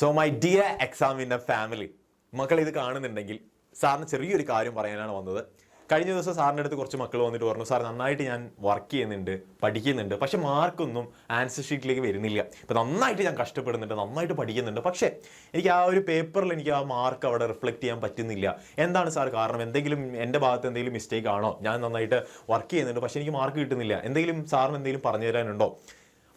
So my dear എക്സാമിൻ്റെ family, മക്കൾ ഇത് കാണുന്നുണ്ടെങ്കിൽ സാറിന് ചെറിയൊരു കാര്യം പറയാനാണ് വന്നത്. കഴിഞ്ഞ ദിവസം സാറിൻ്റെ അടുത്ത് കുറച്ച് മക്കൾ വന്നിട്ട് പറഞ്ഞു, സാർ നന്നായിട്ട് ഞാൻ വർക്ക് ചെയ്യുന്നുണ്ട്, പഠിക്കുന്നുണ്ട്, പക്ഷെ മാർക്കൊന്നും ആൻസർ ഷീറ്റിലേക്ക് വരുന്നില്ല. ഇപ്പം നന്നായിട്ട് ഞാൻ കഷ്ടപ്പെടുന്നുണ്ട്, നന്നായിട്ട് പഠിക്കുന്നുണ്ട്, പക്ഷേ എനിക്ക് ആ ഒരു പേപ്പറിൽ എനിക്ക് ആ മാർക്ക് അവിടെ റിഫ്ലക്റ്റ് ചെയ്യാൻ പറ്റുന്നില്ല. എന്താണ് സാർ കാരണം? എന്തെങ്കിലും എൻ്റെ ഭാഗത്ത് എന്തെങ്കിലും മിസ്റ്റേക്ക് ആണോ? ഞാൻ നന്നായിട്ട് വർക്ക് ചെയ്യുന്നുണ്ട്, പക്ഷേ എനിക്ക് മാർക്ക് കിട്ടുന്നില്ല. എന്തെങ്കിലും സാറിന് എന്തെങ്കിലും പറഞ്ഞു തരാനുണ്ടോ?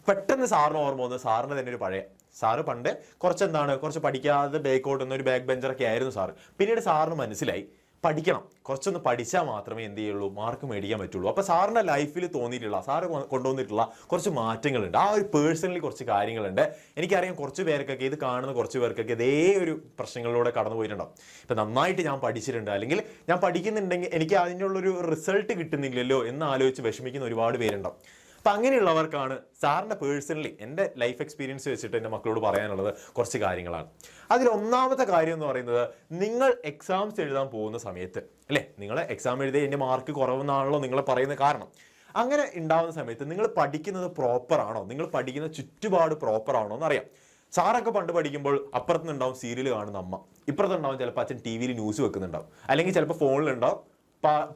പെട്ടെന്ന് സാറിന് ഓർമ്മ വന്നു, സാറിന് തന്നെ ഒരു പഴയ സാറ് പണ്ട് കുറച്ച് പഠിക്കാതെ ബേക്കോട്ടുന്ന ഒരു ബാക്ക് ബെഞ്ചറൊക്കെ ആയിരുന്നു സാറ്. പിന്നീട് സാറിന് മനസ്സിലായി പഠിക്കണം, കുറച്ചൊന്ന് പഠിച്ചാൽ മാത്രമേ എന്ത് ചെയ്യുള്ളൂ, മാർക്ക് മേടിക്കാൻ പറ്റുള്ളൂ. അപ്പോൾ സാറിൻ്റെ ലൈഫിൽ തോന്നിയിട്ടുള്ള, സാറ് കൊണ്ടുവന്നിട്ടുള്ള കുറച്ച് മാറ്റങ്ങളുണ്ട്. ആ ഒരു പേഴ്സണലി കുറച്ച് കാര്യങ്ങളുണ്ട്. എനിക്കറിയാം കുറച്ച് പേർക്കൊക്കെ, ഇത് കാണുന്ന കുറച്ച് പേർക്കൊക്കെ ഇതേ ഒരു പ്രശ്നങ്ങളിലൂടെ കടന്നു പോയിട്ടുണ്ടാവും. ഇപ്പം നന്നായിട്ട് ഞാൻ പഠിച്ചിട്ടുണ്ട്, അല്ലെങ്കിൽ ഞാൻ പഠിക്കുന്നുണ്ടെങ്കിൽ എനിക്ക് അതിനുള്ളൊരു റിസൾട്ട് കിട്ടുന്നില്ലല്ലോ എന്ന് ആലോചിച്ച് വിഷമിക്കുന്ന ഒരുപാട് പേരുണ്ടാവും. അപ്പം അങ്ങനെയുള്ളവർക്കാണ് സാറിൻ്റെ പേഴ്സണലി എൻ്റെ ലൈഫ് എക്സ്പീരിയൻസ് വെച്ചിട്ട് എൻ്റെ മക്കളോട് പറയാനുള്ളത് കുറച്ച് കാര്യങ്ങളാണ്. അതിൽ ഒന്നാമത്തെ കാര്യം എന്ന് പറയുന്നത്, നിങ്ങൾ എക്സാംസ് എഴുതാൻ പോകുന്ന സമയത്ത് അല്ലേ, നിങ്ങൾ എക്സാം എഴുതി എൻ്റെ മാർക്ക് കുറവെന്നാണല്ലോ നിങ്ങൾ പറയുന്ന കാരണം. അങ്ങനെ ഉണ്ടാകുന്ന സമയത്ത് നിങ്ങൾ പഠിക്കുന്നത് പ്രോപ്പറാണോ, നിങ്ങൾ പഠിക്കുന്ന ചുറ്റുപാട് പ്രോപ്പറാണോ എന്നറിയാം. സാറൊക്കെ പണ്ട് പഠിക്കുമ്പോൾ അപ്പുറത്തുനിന്നുണ്ടാവും സീരിയൽ കാണുന്ന അമ്മ, ഇപ്പുറത്തുണ്ടാവും ചിലപ്പോൾ അച്ഛൻ ടി വിയിൽ ന്യൂസ് വെക്കുന്നുണ്ടാവും, അല്ലെങ്കിൽ ചിലപ്പോൾ ഫോണിലുണ്ടാവും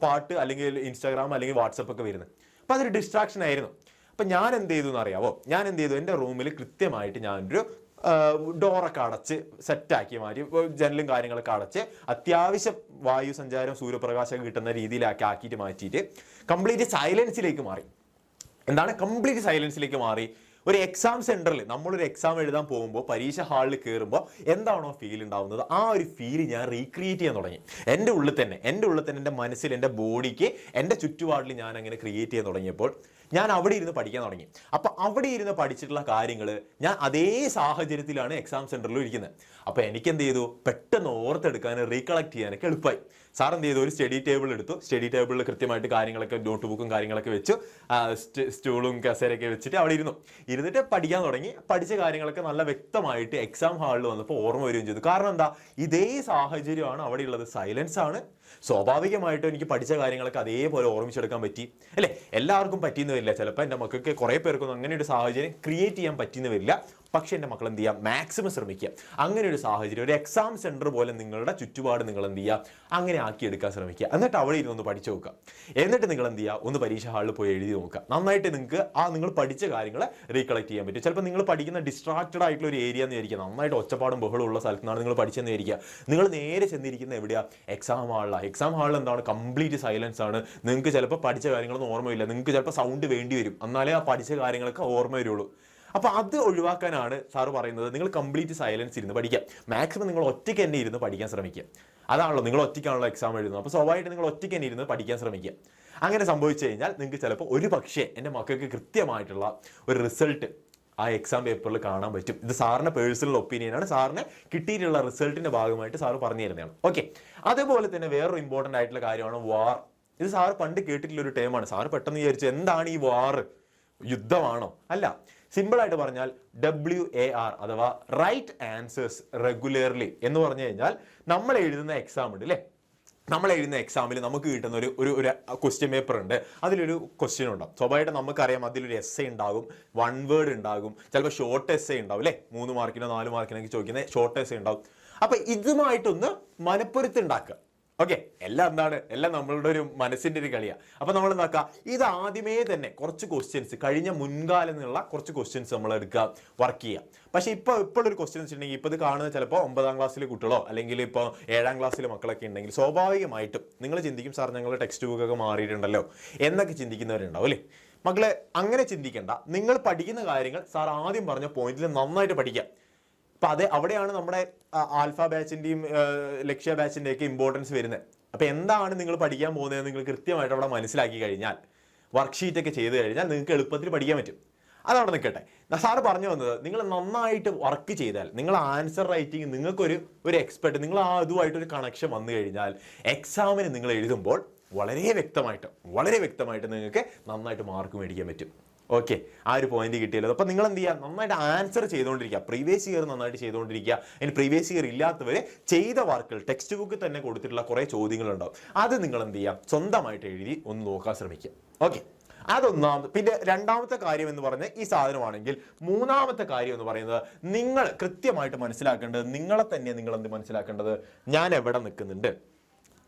പാട്ട്, അല്ലെങ്കിൽ ഇൻസ്റ്റാഗ്രാം അല്ലെങ്കിൽ വാട്സപ്പ് ഒക്കെ വരുന്നത്. അപ്പം അതൊരു ഡിസ്ട്രാക്ഷൻ ആയിരുന്നു. അപ്പം ഞാൻ എന്ത് ചെയ്തു എന്നറിയാവോ? ഞാൻ എന്ത് ചെയ്തു, എൻ്റെ റൂമിൽ കൃത്യമായിട്ട് ഞാനൊരു ഡോറൊക്കെ അടച്ച് സെറ്റാക്കി മാറ്റി, ജനലും കാര്യങ്ങളൊക്കെ അടച്ച് അത്യാവശ്യം വായു സഞ്ചാരം സൂര്യപ്രകാശമൊക്കെ കിട്ടുന്ന രീതിയിലാക്കി ആക്കിയിട്ട് മാറ്റിയിട്ട് കംപ്ലീറ്റ് സൈലൻസിലേക്ക് മാറി. എന്താണ് കംപ്ലീറ്റ് സൈലൻസിലേക്ക് മാറി? ഒരു എക്സാം സെന്ററിൽ നമ്മളൊരു എക്സാം എഴുതാൻ പോകുമ്പോൾ, പരീക്ഷ ഹാളിൽ കയറുമ്പോൾ എന്താണോ ഫീൽ ഉണ്ടാവുന്നത്, ആ ഒരു ഫീൽ ഞാൻ റീക്രിയേറ്റ് ചെയ്യാൻ തുടങ്ങി. എൻ്റെ ഉള്ളിൽ തന്നെ എൻ്റെ മനസ്സിൽ, എൻ്റെ ബോഡിക്ക്, എൻ്റെ ചുറ്റുപാടിൽ ഞാൻ അങ്ങനെ ക്രിയേറ്റ് ചെയ്യാൻ തുടങ്ങിയപ്പോൾ ഞാൻ അവിടെ ഇരുന്ന് പഠിക്കാൻ തുടങ്ങി. അപ്പം അവിടെ ഇരുന്ന് പഠിച്ചിട്ടുള്ള കാര്യങ്ങൾ ഞാൻ അതേ സാഹചര്യത്തിലാണ് എക്സാം സെന്ററിലും ഇരിക്കുന്നത്. അപ്പോൾ എനിക്ക് എന്ത് ചെയ്തു, പെട്ടെന്ന് ഓർത്തെടുക്കാനും റീകളക്ട് ചെയ്യാനൊക്കെ എളുപ്പമായി. സാർ എന്ത് ചെയ്തു, ഒരു സ്റ്റഡി ടേബിൾ എടുത്തു. സ്റ്റഡി ടേബിളിൽ കൃത്യമായിട്ട് കാര്യങ്ങളൊക്കെ, നോട്ട് ബുക്കും കാര്യങ്ങളൊക്കെ വെച്ചു, സ്റ്റൂളും കസേരയൊക്കെ വെച്ചിട്ട് അവിടെ ഇരുന്നിട്ട് പഠിക്കാൻ തുടങ്ങി. പഠിച്ച കാര്യങ്ങളൊക്കെ നല്ല വ്യക്തമായിട്ട് എക്സാം ഹാളിൽ വന്നപ്പോൾ ഓർമ്മ വരികയും ചെയ്തു. കാരണം എന്താ, ഇതേ സാഹചര്യമാണ് അവിടെ ഉള്ളത്, സൈലൻസ് ആണ്. സ്വാഭാവികമായിട്ടും എനിക്ക് പഠിച്ച കാര്യങ്ങളൊക്കെ അതേപോലെ ഓർമ്മിച്ചെടുക്കാൻ പറ്റി അല്ലേ. എല്ലാവർക്കും പറ്റിയെന്ന് വരില്ല, ചിലപ്പോൾ എൻ്റെ മക്കൾക്ക് കുറേ പേർക്കൊന്നും അങ്ങനെ ഒരു സാഹചര്യം ക്രിയേറ്റ് ചെയ്യാൻ പറ്റിയെന്ന് വരില്ല. പക്ഷെ എൻ്റെ മക്കൾ എന്ത് ചെയ്യുക, മാക്സിമം ശ്രമിക്കുക. അങ്ങനെ ഒരു സാഹചര്യം, ഒരു എക്സാം സെൻറ്റർ പോലെ നിങ്ങളുടെ ചുറ്റുപാട് നിങ്ങൾ എന്ത് ചെയ്യുക, അങ്ങനെ ആക്കിയെടുക്കാൻ ശ്രമിക്കുക. എന്നിട്ട് അവിടെ ഇരുന്നൊന്ന് പഠിച്ചു നോക്കുക. എന്നിട്ട് നിങ്ങൾ എന്ത് ചെയ്യുക, ഒന്ന് പരീക്ഷ ഹാളിൽ പോയി എഴുതി നോക്കുക. നന്നായിട്ട് നിങ്ങൾക്ക് നിങ്ങൾ പഠിച്ച കാര്യങ്ങൾ റീകളക്ട് ചെയ്യാൻ പറ്റും. ചിലപ്പോൾ നിങ്ങൾ പഠിക്കുന്ന ഡിസ്ട്രാക്റ്റഡ് ആയിട്ടുള്ള ഒരു ഏരിയ എന്ന് വിചാരിക്കുക, നന്നായിട്ട് ഒച്ചപ്പാടും ബഹളം ഉള്ള സ്ഥലത്ത് നിന്നാണ് നിങ്ങൾ പഠിച്ചെന്ന് വിചാരിക്കുക. നിങ്ങൾ നേരെ ചെന്നിരിക്കുന്ന എവിടെയാണ്, എക്സാം ഹാളിലാണ്. എക്സാം ഹാളിൽ എന്താണ്, കംപ്ലീറ്റ് സൈലൻസ് ആണ്. നിങ്ങൾക്ക് ചിലപ്പോൾ പഠിച്ച കാര്യങ്ങളൊന്നും ഓർമ്മയില്ല, നിങ്ങൾക്ക് ചിലപ്പോൾ സൗണ്ട് വേണ്ടി വരും, എന്നാലേ ആ പഠിച്ച കാര്യങ്ങളൊക്കെ ഓർമ്മ വരുള്ളൂ. അപ്പോൾ അത് ഒഴിവാക്കാനാണ് സാറ് പറയുന്നത്, നിങ്ങൾ കംപ്ലീറ്റ് സൈലൻസ് ഇരുന്ന് പഠിക്കുക. മാക്സിമം നിങ്ങൾ ഒറ്റയ്ക്ക് തന്നെ ഇരുന്ന് പഠിക്കാൻ ശ്രമിക്കുക. അതാണല്ലോ, നിങ്ങൾ ഒറ്റയ്ക്കാണല്ലോ എക്സാം എഴുതുന്നത്. അപ്പോൾ സ്വാഭാവികമായിട്ട് നിങ്ങൾ ഒറ്റയ്ക്ക് തന്നെ ഇരുന്ന് പഠിക്കാൻ ശ്രമിക്കുക. അങ്ങനെ സംഭവിച്ചു കഴിഞ്ഞാൽ നിങ്ങൾക്ക് ചിലപ്പോൾ ഒരു പക്ഷേ എൻ്റെ മക്കൾക്ക് കൃത്യമായിട്ടുള്ള ഒരു റിസൾട്ട് ആ എക്സാം പേപ്പറിൽ കാണാൻ പറ്റും. ഇത് സാറിൻ്റെ പേഴ്സണൽ ഒപ്പീനിയനാണ്, സാറിന് കിട്ടിയിട്ടുള്ള റിസൾട്ടിൻ്റെ ഭാഗമായിട്ട് സാറ് പറഞ്ഞു തരുന്നതാണ്. ഓക്കെ, അതേപോലെ തന്നെ വേറൊരു ഇമ്പോർട്ടൻ്റ് ആയിട്ടുള്ള കാര്യമാണ് വാർ. ഇത് സാറ് പണ്ട് കേട്ടിട്ടുള്ള ഒരു ടേമാണ്. സാറ് പെട്ടെന്ന് വിചാരിച്ചു, എന്താണ് ഈ വാർ, യുദ്ധമാണോ? അല്ല, സിമ്പിളായിട്ട് പറഞ്ഞാൽ WAR അഥവാ റൈറ്റ് ആൻസേഴ്സ് റെഗുലർലി എന്ന് പറഞ്ഞു കഴിഞ്ഞാൽ, നമ്മൾ എഴുതുന്ന എക്സാം ഉണ്ട് അല്ലേ, നമ്മൾ എഴുതുന്ന എക്സാമിൽ നമുക്ക് കിട്ടുന്ന ഒരു ക്വസ്റ്റ്യൻ പേപ്പർ ഉണ്ട്. അതിലൊരു ക്വസ്റ്റ്യൻ ഉണ്ടാവും. സ്വാഭാവികമായിട്ട് നമുക്കറിയാം അതിലൊരു എസ്സേ ഉണ്ടാകും, 1 വേർഡ് ഉണ്ടാകും, ചിലപ്പോൾ ഷോർട്ട് എസ്സേ ഉണ്ടാവും അല്ലേ, 3 മാർക്കിനോ 4 മാർക്കിനൊക്കെ ചോദിക്കുന്ന ഷോർട്ട് എസ്സേ ഉണ്ടാവും. അപ്പം ഇതുമായിട്ടൊന്ന് മനപ്പൊരുത്തുണ്ടാക്കുക. ഓക്കെ, എല്ലാം നമ്മളുടെ ഒരു മനസ്സിൻ്റെ ഒരു കളിയാണ്. അപ്പം നമ്മൾ എന്താക്കുക, ഇത് ആദ്യമേ തന്നെ കുറച്ച് ക്വസ്റ്റ്യൻസ്, കഴിഞ്ഞ മുൻകാലം നിന്നുള്ള കുറച്ച് ക്വസ്റ്റ്യൻസ് നമ്മൾ എടുക്കുക, വർക്ക് ചെയ്യുക. പക്ഷേ ഇപ്പോഴൊരു ക്വസ്റ്റ്യൻ വെച്ചിട്ടുണ്ടെങ്കിൽ, ഇപ്പോൾ ഇത് കാണുന്നത് ചിലപ്പോൾ 9ാം ക്ലാസ്സിലെ കുട്ടികളോ അല്ലെങ്കിൽ ഇപ്പോൾ 7ാം ക്ലാസ്സിലെ മക്കളൊക്കെ ഉണ്ടെങ്കിൽ സ്വാഭാവികമായിട്ടും നിങ്ങൾ ചിന്തിക്കും, സാർ ഞങ്ങളുടെ ടെക്സ്റ്റ് ബുക്കൊക്കെ മാറിയിട്ടുണ്ടല്ലോ എന്നൊക്കെ ചിന്തിക്കുന്നവരുണ്ടാവും അല്ലേ. മക്കളെ അങ്ങനെ ചിന്തിക്കേണ്ട. നിങ്ങൾ പഠിക്കുന്ന കാര്യങ്ങൾ സാർ ആദ്യം പറഞ്ഞ പോയിന്റിൽ നന്നായിട്ട് പഠിക്കുക. അപ്പം അവിടെയാണ് നമ്മുടെ ആൽഫ ബാച്ചിൻ്റെയും ലക്ഷ്യ ബാച്ചിൻ്റെയൊക്കെ ഇമ്പോർട്ടൻസ് വരുന്നത്. അപ്പം എന്താണ് നിങ്ങൾ പഠിക്കാൻ പോകുന്നത് നിങ്ങൾ കൃത്യമായിട്ട് അവിടെ മനസ്സിലാക്കി കഴിഞ്ഞാൽ, വർക്ക്ഷീറ്റൊക്കെ ചെയ്ത് കഴിഞ്ഞാൽ നിങ്ങൾക്ക് എളുപ്പത്തിൽ പഠിക്കാൻ പറ്റും. അതവിടെ നിൽക്കട്ടെ. സാറ് പറഞ്ഞു വന്നത്, നിങ്ങൾ നന്നായിട്ട് വർക്ക് ചെയ്താൽ, നിങ്ങൾ ആൻസർ റൈറ്റിംഗ്, നിങ്ങൾക്കൊരു എക്സ്പെർട്ട്, നിങ്ങൾ അതുമായിട്ടൊരു കണക്ഷൻ വന്നു കഴിഞ്ഞാൽ എക്സാമിന് നിങ്ങൾ എഴുതുമ്പോൾ വളരെ വ്യക്തമായിട്ട് നിങ്ങൾക്ക് നന്നായിട്ട് മാർക്ക് മേടിക്കാൻ പറ്റും. ഓക്കെ, ആ ഒരു പോയിന്റ് കിട്ടിയല്ലോ. അപ്പം നിങ്ങൾ എന്ത് ചെയ്യുക, നന്നായിട്ട് ആൻസർ ചെയ്തുകൊണ്ടിരിക്കുക, പ്രീവിയസ് ഇയർ നന്നായിട്ട് ചെയ്തുകൊണ്ടിരിക്കുക. ഇനി പ്രീവിയസ് ഇയർ ഇല്ലാത്തവരെ ചെയ്ത വർക്കുകൾ, ടെക്സ്റ്റ് ബുക്കിൽ തന്നെ കൊടുത്തിട്ടുള്ള കുറേ ചോദ്യങ്ങളുണ്ടാവും, അത് നിങ്ങൾ എന്ത് ചെയ്യുക, സ്വന്തമായിട്ട് എഴുതി ഒന്ന് നോക്കാൻ ശ്രമിക്കുക. ഓക്കെ, അതൊന്നാമത്. പിന്നെ രണ്ടാമത്തെ കാര്യം എന്ന് പറഞ്ഞാൽ ഈ സാധനമാണെങ്കിൽ, മൂന്നാമത്തെ കാര്യം എന്ന് പറയുന്നത് നിങ്ങൾ കൃത്യമായിട്ട് മനസ്സിലാക്കേണ്ടത്, നിങ്ങളെ തന്നെ നിങ്ങൾ എന്ത് മനസ്സിലാക്കേണ്ടത്, ഞാൻ എവിടെ നിൽക്കുന്നുണ്ട്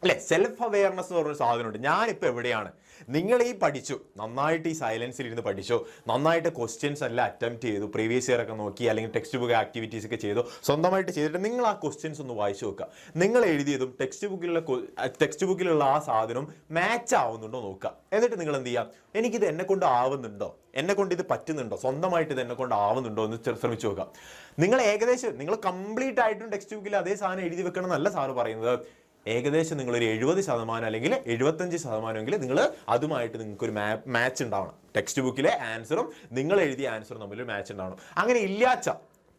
അല്ലെ. സെൽഫ് അവെയർനെസ് എന്ന് പറഞ്ഞൊരു സാധനമുണ്ട്. ഞാനിപ്പോൾ എവിടെയാണ്. നിങ്ങൾ ഈ പഠിച്ചു, നന്നായിട്ട് ഈ സൈലൻസിൽ ഇരുന്ന് പഠിച്ചു, നന്നായിട്ട് ക്വസ്റ്റ്യൻസ് എല്ലാം അറ്റംപ്റ്റ് ചെയ്തു, പ്രീവിയസ് ഇയർ ഒക്കെ നോക്കി, അല്ലെങ്കിൽ ടെക്സ്റ്റ് ബുക്ക് ആക്ടിവിറ്റീസ് ഒക്കെ ചെയ്തു, സ്വന്തമായിട്ട് ചെയ്തിട്ട് നിങ്ങൾ ആ ക്വസ്റ്റ്യൻസ് ഒന്ന് വായിച്ചു നോക്കുക. നിങ്ങൾ എഴുതിയതും ടെക്സ്റ്റ് ബുക്കിലുള്ള ആ സാധനം മാച്ച് ആവുന്നുണ്ടോ നോക്കുക. എന്നിട്ട് നിങ്ങൾ എന്ത് ചെയ്യാം, എനിക്കിത് എന്നെ കൊണ്ട് ആവുന്നുണ്ടോ, എന്നെ കൊണ്ട് ഇത് പറ്റുന്നുണ്ടോ, സ്വന്തമായിട്ട് ഇത് എന്നെ കൊണ്ട് ആവുന്നുണ്ടോ എന്ന് ശ്രമിച്ചു നോക്കുക. നിങ്ങൾ ഏകദേശം നിങ്ങൾ കംപ്ലീറ്റ് ആയിട്ടും ടെക്സ്റ്റ് ബുക്കിൽ അതേ സാധനം എഴുതി വെക്കണം എന്നല്ല സാറ് പറയുന്നത്. ഏകദേശം നിങ്ങളൊരു 70% അല്ലെങ്കിൽ 75% നിങ്ങൾ അതുമായിട്ട് നിങ്ങൾക്കൊരു മാച്ച് ഉണ്ടാവണം. ടെക്സ്റ്റ് ബുക്കിലെ ആൻസറും നിങ്ങൾ എഴുതിയ ആൻസറും തമ്മിൽ മാച്ച് ഉണ്ടാവണം. അങ്ങനെ ഇല്ലാച്ച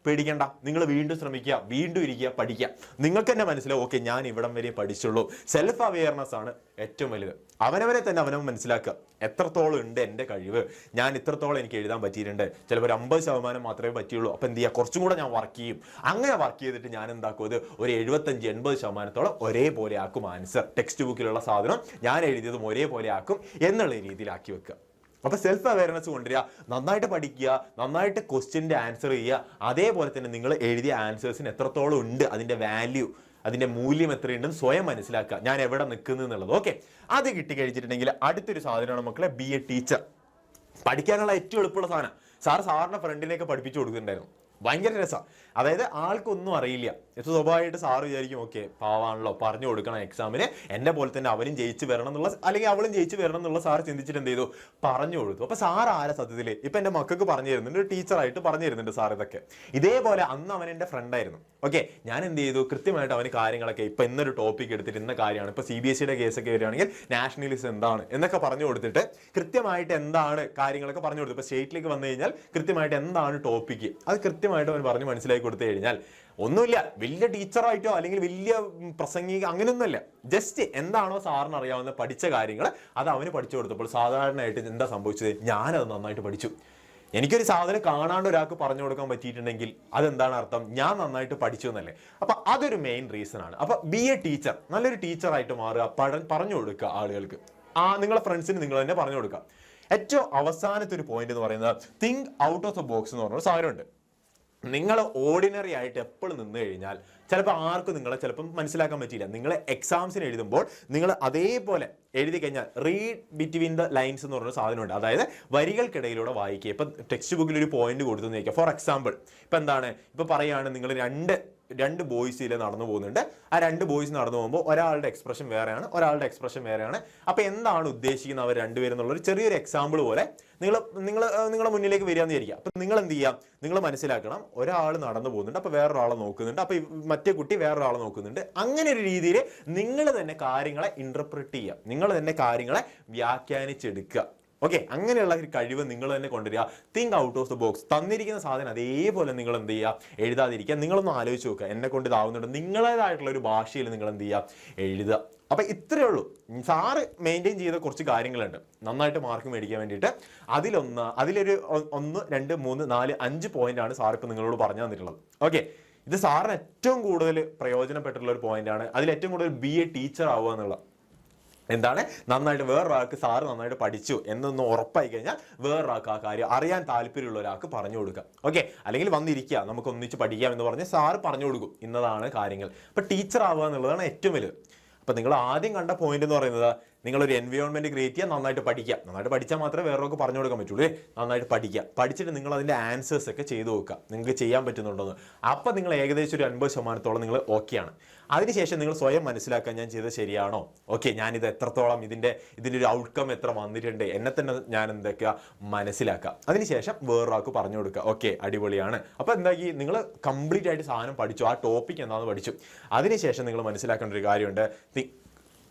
പേടിക്കണ്ട, നിങ്ങൾ വീണ്ടും ശ്രമിക്കുക, വീണ്ടും ഇരിക്കുക, പഠിക്കുക. നിങ്ങൾക്ക് തന്നെ മനസ്സിലാവും, ഓക്കെ ഞാൻ ഇവിടം വരെ പഠിച്ചുള്ളൂ. സെൽഫ് അവെയർനെസ് ആണ് ഏറ്റവും വലുത്. അവനവനെ തന്നെ അവനവൻ മനസ്സിലാക്കുക, എത്രത്തോളം ഉണ്ട് എൻ്റെ കഴിവ്, ഞാൻ ഇത്രത്തോളം എനിക്ക് എഴുതാൻ പറ്റിയിട്ടുണ്ട്. ചിലപ്പോൾ ഒരു 50% മാത്രമേ പറ്റിയുള്ളൂ. അപ്പം എന്ത് ചെയ്യുക, കുറച്ചും കൂടെ ഞാൻ വർക്ക് ചെയ്യും. അങ്ങനെ വർക്ക് ചെയ്തിട്ട് ഞാൻ എന്താക്കും, അത് ഒരു 75-80% ഒരേപോലെ ആക്കും ആൻസർ. ടെക്സ്റ്റ് ബുക്കിലുള്ള സാധനം ഞാൻ എഴുതിയതും ഒരേപോലെ ആക്കും എന്നുള്ള രീതിയിലാക്കി വെക്കുക. അപ്പൊ സെൽഫ് അവെയർനെസ് കൊണ്ടുവരിക, നന്നായിട്ട് പഠിക്കുക, നന്നായിട്ട് ക്വസ്റ്റ്യൻ്റെ ആൻസർ ചെയ്യുക. അതേപോലെ തന്നെ നിങ്ങൾ എഴുതിയ ആൻസേഴ്സിന് എത്രത്തോളം ഉണ്ട്, അതിൻ്റെ വാല്യൂ, അതിൻ്റെ മൂല്യം എത്രയുണ്ടെന്ന് സ്വയം മനസ്സിലാക്കുക, ഞാൻ എവിടെ നിൽക്കുന്നു എന്നുള്ളത്. ഓക്കെ, അത് കിട്ടിക്കഴിഞ്ഞിട്ടുണ്ടെങ്കിൽ അടുത്തൊരു സാധനമാണ് മക്കളെ ബി എ ടീച്ചർ. പഠിക്കാനുള്ള ഏറ്റവും എളുപ്പമുള്ള സാധനം. സാറിന്റെ ഫ്രണ്ടിനെയൊക്കെ പഠിപ്പിച്ചു കൊടുക്കുന്നുണ്ടായിരുന്നു. ഭയങ്കര രസമാണ്. അതായത് ആൾക്കൊന്നും അറിയില്ല. സ്വാഭാവികമായിട്ട് സാറ് വിചാരിക്കും, ഓക്കെ പാവാണല്ലോ, പറഞ്ഞു കൊടുക്കണം എക്സാമിന്, എന്നെ പോലെ തന്നെ അവനും ജയിച്ച് വരണം എന്നുള്ള, അല്ലെങ്കിൽ അവളും ജയിച്ച് വരണം എന്നുള്ള സാറ് ചിന്തിച്ചിട്ട് എന്ത് ചെയ്തു, പറഞ്ഞു കൊടുത്തു. അപ്പൊ സാർ ആരെ സത്യത്തിൽ ഇപ്പൊ എൻ്റെ മക്കൾക്ക് പറഞ്ഞു തരുന്നുണ്ട്, ഒരു ടീച്ചറായിട്ട് പറഞ്ഞു തരുന്നുണ്ട് സാർ ഇതൊക്കെ. ഇതേപോലെ അന്ന് അവൻ എൻ്റെ ഫ്രണ്ടായിരുന്നു. ഓക്കെ, ഞാൻ എന്ത് ചെയ്തു, കൃത്യമായിട്ട് അവന് കാര്യങ്ങളൊക്കെ ഇപ്പൊ ഇന്നൊരു ടോപ്പിക് എടുത്തിട്ട് ഇന്ന കാര്യമാണ്, ഇപ്പൊ CBSE കേസൊക്കെ വരികയാണെങ്കിൽ നാഷണലിസം എന്താണ് എന്നൊക്കെ പറഞ്ഞു കൊടുത്തിട്ട് കൃത്യമായിട്ട് എന്താണ് കാര്യങ്ങളൊക്കെ പറഞ്ഞു കൊടുത്തു. ഇപ്പൊ സ്റ്റേറ്റിലേക്ക് വന്നു കഴിഞ്ഞാൽ കൃത്യമായിട്ട് എന്താണ് ടോപ്പിക്ക്, അത് കൃത്യമായിട്ട് അവൻ പറഞ്ഞ് മനസ്സിലാക്കി കൊടുത്തു കഴിഞ്ഞാൽ ഒന്നുമില്ല, വലിയ ടീച്ചറായിട്ടോ അല്ലെങ്കിൽ വലിയ പ്രസംഗിക അങ്ങനെയൊന്നുമല്ല, ജസ്റ്റ് എന്താണോ സാറിന് അറിയാവുന്ന പഠിച്ച കാര്യങ്ങൾ അത് അവന് പഠിച്ചു കൊടുത്തപ്പോൾ സാധാരണയായിട്ട് എന്താ സംഭവിച്ചത്, ഞാനത് നന്നായിട്ട് പഠിച്ചു. എനിക്കൊരു സാധനം കാണാണ്ട് ഒരാൾക്ക് പറഞ്ഞു കൊടുക്കാൻ പറ്റിയിട്ടുണ്ടെങ്കിൽ അതെന്താണ് അർത്ഥം, ഞാൻ നന്നായിട്ട് പഠിച്ചു എന്നല്ലേ. അപ്പൊ അതൊരു മെയിൻ റീസൺ ആണ്. അപ്പൊ ബി എ ടീച്ചർ, നല്ലൊരു ടീച്ചറായിട്ട് മാറുക, പറഞ്ഞു കൊടുക്കുക ആളുകൾക്ക്. നിങ്ങളെ ഫ്രണ്ട്സിന് നിങ്ങൾ തന്നെ പറഞ്ഞു കൊടുക്കുക. ഏറ്റവും അവസാനത്തെ ഒരു പോയിന്റ് എന്ന് പറയുന്നത് think out of the box എന്ന് പറഞ്ഞൊരു സാധനമുണ്ട്. നിങ്ങൾ ഓർഡിനറി ആയിട്ട് എപ്പോഴും നിന്ന് കഴിഞ്ഞാൽ ചിലപ്പോൾ ആർക്കും നിങ്ങളെ ചിലപ്പം മനസ്സിലാക്കാൻ പറ്റില്ല. നിങ്ങൾ എക്സാംസിന് എഴുതുമ്പോൾ നിങ്ങൾ അതേപോലെ എഴുതി കഴിഞ്ഞാൽ റീഡ് ബിറ്റ്വീൻ ദ ലൈൻസ് എന്ന് പറഞ്ഞ സാധനമുണ്ട്. അതായത് വരികൾക്കിടയിലൂടെ വായിക്കുക. ഇപ്പം ടെക്സ്റ്റ് ബുക്കിൽ ഒരു പോയിന്റ് കൊടുത്തു നോക്കുക. ഫോർ എക്സാമ്പിൾ ഇപ്പം എന്താണ്, ഇപ്പം പറയുകയാണ് നിങ്ങൾ രണ്ട് ബോയ്സിൽ നടന്നു പോകുന്നുണ്ട്. ആ രണ്ട് ബോയ്സ് നടന്നു പോകുമ്പോൾ ഒരാളുടെ എക്സ്പ്രഷൻ വേറെയാണ്, ഒരാളുടെ എക്സ്പ്രഷൻ വേറെയാണ്. അപ്പോൾ എന്താണ് ഉദ്ദേശിക്കുന്നത് അവർ രണ്ടുപേരും എന്നുള്ളൊരു ചെറിയൊരു എക്സാമ്പിൾ പോലെ നിങ്ങളുടെ മുന്നിലേക്ക് വരിക എന്ന് വിചാരിക്കുക. അപ്പം നിങ്ങൾ എന്ത് ചെയ്യാം, നിങ്ങൾ മനസ്സിലാക്കണം, ഒരാൾ നടന്നു പോകുന്നുണ്ട്, അപ്പോൾ വേറൊരാളെ നോക്കുന്നുണ്ട്, അപ്പോൾ മറ്റേ കുട്ടി വേറൊരാളെ നോക്കുന്നുണ്ട്. അങ്ങനെ ഒരു രീതിയിൽ നിങ്ങൾ തന്നെ കാര്യങ്ങളെ ഇന്റർപ്രിറ്റ് ചെയ്യുക, നിങ്ങൾ തന്നെ കാര്യങ്ങളെ വ്യാഖ്യാനിച്ചെടുക്കുക. ഓക്കെ, അങ്ങനെയുള്ള ഒരു കഴിവ് നിങ്ങൾ തന്നെ കൊണ്ടുവരിക. Think out of the box. തന്നിരിക്കുന്ന സാധനം അതേപോലെ നിങ്ങൾ എന്ത് ചെയ്യുക, എഴുതാതിരിക്കുക. നിങ്ങളൊന്ന് ആലോചിച്ച് നോക്കുക, എന്നെ കൊണ്ട് ഇതാവുന്നുണ്ട്, നിങ്ങളേതായിട്ടുള്ള ഒരു ഭാഷയിൽ നിങ്ങൾ എന്ത് ചെയ്യുക, എഴുതുക. അപ്പൊ ഇത്രയേ ഉള്ളൂ. സാറ് മെയിൻറ്റെയിൻ ചെയ്ത കുറച്ച് കാര്യങ്ങളുണ്ട് നന്നായിട്ട് മാർക്ക് മേടിക്കാൻ വേണ്ടിയിട്ട്. അതിലൊരു 1, 2, 3, 4, 5 പോയിന്റാണ് സാർ ഇപ്പം നിങ്ങളോട് പറഞ്ഞു തന്നിട്ടുള്ളത്. ഓക്കെ, ഇത് സാറിന് ഏറ്റവും കൂടുതൽ പ്രയോജനപ്പെട്ടിട്ടുള്ള ഒരു പോയിന്റാണ്. അതിൽ ഏറ്റവും കൂടുതൽ ബി എ ടീച്ചർ ആവുക എന്നുള്ള എന്താണ്, നന്നായിട്ട് വേറൊരാൾക്ക് സാറ് നന്നായിട്ട് പഠിച്ചു എന്നൊന്ന് ഉറപ്പായി കഴിഞ്ഞാൽ വേറൊരാൾക്ക് ആ കാര്യം അറിയാൻ താല്പര്യമുള്ള ഒരാൾക്ക് പറഞ്ഞു കൊടുക്കുക. ഓക്കെ, അല്ലെങ്കിൽ വന്നിരിക്കുക, നമുക്ക് ഒന്നിച്ച് പഠിക്കാം എന്ന് പറഞ്ഞ് സാറ് പറഞ്ഞു കൊടുക്കും, ഇന്നതാണ് കാര്യങ്ങൾ. അപ്പൊ ടീച്ചർ ആവുക എന്നുള്ളതാണ് ഏറ്റവും വലുത്. അപ്പൊ നിങ്ങൾ ആദ്യം കണ്ട പോയിന്റ് എന്ന് പറയുന്നത്, നിങ്ങളൊരു എൻവയോൺമെന്റ് ക്രിയേറ്റ് ചെയ്യുക, നന്നായിട്ട് പഠിക്കുക. നന്നായിട്ട് പഠിച്ചാൽ മാത്രമേ വേറൊക്കെ പറഞ്ഞു കൊടുക്കാൻ പറ്റുള്ളൂ. നന്നായിട്ട് പഠിക്കുക, പഠിച്ചിട്ട് നിങ്ങൾ അതിന്റെ ആൻസേഴ്സ് ഒക്കെ ചെയ്തു നോക്കുക, നിങ്ങൾക്ക് ചെയ്യാൻ പറ്റുന്നുണ്ടോന്ന്. അപ്പൊ നിങ്ങൾ ഏകദേശം ഒരു 50% നിങ്ങൾ ഓക്കെയാണ്. അതിനുശേഷം നിങ്ങൾ സ്വയം മനസ്സിലാക്കാൻ, ഞാൻ ചെയ്തത് ശരിയാണോ, ഓക്കെ ഞാനിത് എത്രത്തോളം ഇതിന്റെ ഒരു ഔട്ട്കം എത്ര വന്നിട്ടുണ്ട്, എന്നെ തന്നെ ഞാൻ എന്തൊക്കെയാ മനസ്സിലാക്കുക. അതിനുശേഷം വേറൊരാൾക്ക് പറഞ്ഞു കൊടുക്കുക, ഓക്കെ അടിപൊളിയാണ്. അപ്പൊ എന്താക്കി, നിങ്ങൾ കംപ്ലീറ്റ് ആയിട്ട് സാധനം പഠിച്ചു, ആ ടോപ്പിക് എന്താണെന്ന് പഠിച്ചു. അതിനുശേഷം നിങ്ങൾ മനസ്സിലാക്കേണ്ട ഒരു കാര്യമുണ്ട്,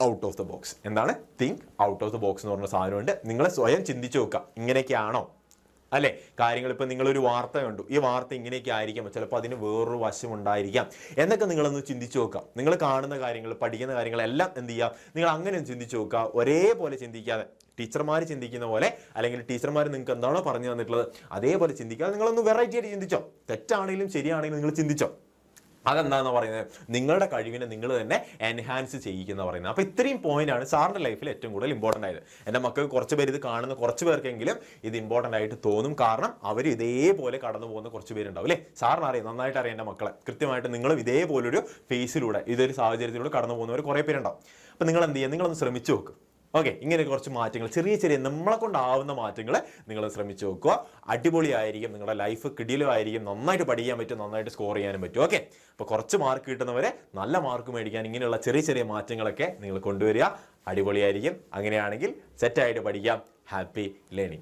ഔട്ട് ഓഫ് ദ ബോക്സ്. എന്താണ് think out of the box എന്ന് പറഞ്ഞ സാധനമുണ്ട്. നിങ്ങൾ സ്വയം ചിന്തിച്ചു നോക്കുക, ഇങ്ങനെയൊക്കെയാണോ അല്ലെ കാര്യങ്ങൾ. ഇപ്പം നിങ്ങളൊരു വാർത്ത കണ്ടു, ഈ വാർത്ത ഇങ്ങനെയൊക്കെ ആയിരിക്കാം, ചിലപ്പോൾ അതിന് വേറൊരു വശം ഉണ്ടായിരിക്കാം എന്നൊക്കെ നിങ്ങളൊന്ന് ചിന്തിച്ചു നോക്കാം. നിങ്ങൾ കാണുന്ന കാര്യങ്ങൾ, പഠിക്കുന്ന കാര്യങ്ങളെല്ലാം എന്ത് ചെയ്യുക, നിങ്ങൾ അങ്ങനെ ചിന്തിച്ചു നോക്കുക. ഒരേപോലെ ചിന്തിക്കാതെ, ടീച്ചർമാർ ചിന്തിക്കുന്ന പോലെ, അല്ലെങ്കിൽ ടീച്ചർമാർ നിങ്ങൾക്ക് എന്താണോ പറഞ്ഞു തന്നിട്ടുള്ളത് അതേപോലെ ചിന്തിക്കാതെ നിങ്ങളൊന്ന് വെറൈറ്റി ആയിട്ട് ചിന്തിച്ചോ. തെറ്റാണെങ്കിലും ശരിയാണെങ്കിലും നിങ്ങൾ ചിന്തിച്ചോ. അതെന്താണെന്ന് പറയുന്നത്, നിങ്ങളുടെ കഴിവിനെ നിങ്ങൾ തന്നെ എൻഹാൻസ് ചെയ്യിക്കുന്ന പറയുന്നത്. അപ്പോൾ ഇത്രയും പോയിന്റാണ് സാറിൻ്റെ ലൈഫിൽ ഏറ്റവും കൂടുതൽ ഇമ്പോർട്ടൻ്റ് ആയത്. എൻ്റെ മക്കൾക്ക് കുറച്ച് പേര് ഇത് കാണുന്ന കുറച്ച് പേർക്കെങ്കിലും ഇത് ഇമ്പോർട്ടൻ്റ് ആയിട്ട് തോന്നും. കാരണം അവർ ഇതേപോലെ കടന്നു പോകുന്ന കുറച്ച് പേരുണ്ടാവും അല്ലേ. സാറിന് അറിയാം, നന്നായിട്ട് അറിയാം എൻ്റെ മക്കളെ. കൃത്യമായിട്ട് നിങ്ങളും ഇതേപോലൊരു ഫേസിലൂടെ, ഇതൊരു സാഹചര്യത്തിലൂടെ കടന്നു പോകുന്നവർ കുറേ പേരുണ്ടാവും. അപ്പോൾ നിങ്ങൾ എന്ത് ചെയ്യുക, നിങ്ങളൊന്ന് ശ്രമിച്ചു നോക്ക്. ഓക്കെ, ഇങ്ങനെ കുറച്ച് മാറ്റങ്ങൾ, ചെറിയ ചെറിയ നമ്മളെ കൊണ്ടാവുന്ന മാറ്റങ്ങൾ നിങ്ങൾ ശ്രമിച്ചു നോക്കുക. അടിപൊളിയായിരിക്കും, നിങ്ങളുടെ ലൈഫ് കിടിലുമായിരിക്കും, നന്നായിട്ട് പഠിക്കാൻ പറ്റും, നന്നായിട്ട് സ്കോർ ചെയ്യാനും പറ്റും. ഓക്കെ, അപ്പോൾ കുറച്ച് മാർക്ക് കിട്ടുന്നവരെ നല്ല മാർക്ക് മേടിക്കാൻ ഇങ്ങനെയുള്ള ചെറിയ ചെറിയ മാറ്റങ്ങളൊക്കെ നിങ്ങൾ കൊണ്ടുവരിക. അടിപൊളിയായിരിക്കും. അങ്ങനെയാണെങ്കിൽ സെറ്റായിട്ട് പഠിക്കാം. Happy learning.